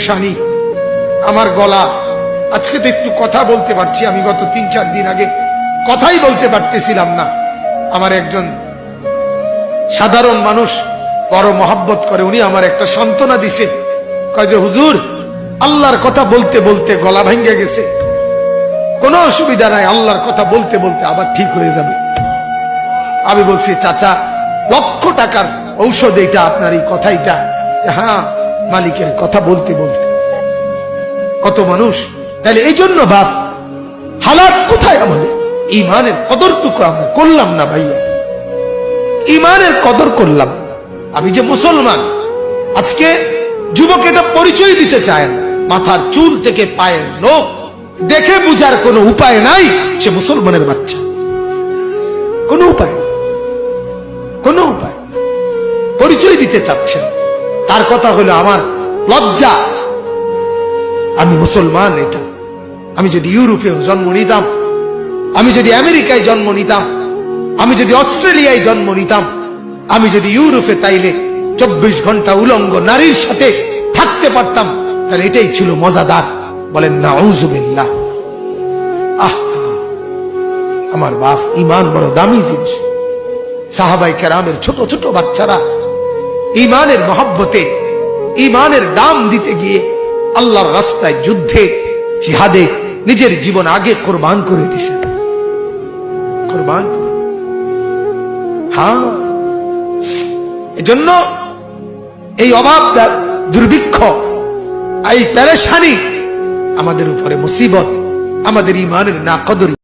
পেরেশানি, আমার গলা। আজকে তো একটু কথা বলতে পারছি, আমি গত 3-4 দিন আগে কথাই বলতে পারতেছিলাম না। আমার একজন সাধারণ মানুষ বড় মহব্বত করে, উনি আমার একটা সান্ত্বনা দিছে, কয় যে হুজুর আল্লাহর কথা বলতে বলতে গলা ভেঙে গেছে, কোনো অসুবিধা নাই, আল্লাহর কথা বলতে বলতে আবার ঠিক হয়ে যাবে। আমি বলছি চাচা, লক্ষ টাকার ঔষধ এটা, আপনার এই কথাইটা। হ্যাঁ, মালিকের কথা বলতে বলতে। কত মানুষ তাহলে এই জন্য বাপ, হালাত কোথায় আমাদের? ইমানের কদরটুকু আমরা করলাম না ভাইয়া, ইমানের কদর করলাম। আমি যে মুসলমান, আজকে যুবক এটা পরিচয় দিতে চায় না, মাথার চুল থেকে পায়ের নখ দেখে বুঝার কোনো উপায় নাই সে মুসলমানের বাচ্চা। কোনো উপায়, কোনো উপায় পরিচয় দিতে চাচ্ছেন। তার কথা হলো আমার লজ্জা, আমি মুসলমান। এটা আমি যদি ইউরোপে জন্ম নিতাম, আমি যদি আমেরিকায় জন্ম নিতাম, আমি যদি অস্ট্রেলিয়ায় জন্ম নিতাম, আমি যদি ইউরোপে তাইলে 24 ঘন্টা উলঙ্গ নারীর সাথে থাকতে পারতাম, তাহলে এটাই ছিল মজাদার। বলেন নাউযুবিল্লাহ। আমার বাপ, ইমান বড় দামি জিনিস। সাহাবায়ে কেরামের ছোট ছোট বাচ্চারা ইমানের মহব্বতে, ইমানের দাম দিতে গিয়ে আল্লাহর রাস্তায়, যুদ্ধে, জিহাদে নিজের জীবন আগে কোরবান করে দিছে, কোরবান। হ্যাঁ, এজন্য এই অভাব, দুর্ভিক্ষ, এই পেরেশানি আমাদের উপরে মুসিবত, আমাদের ইমানের নাকদরি।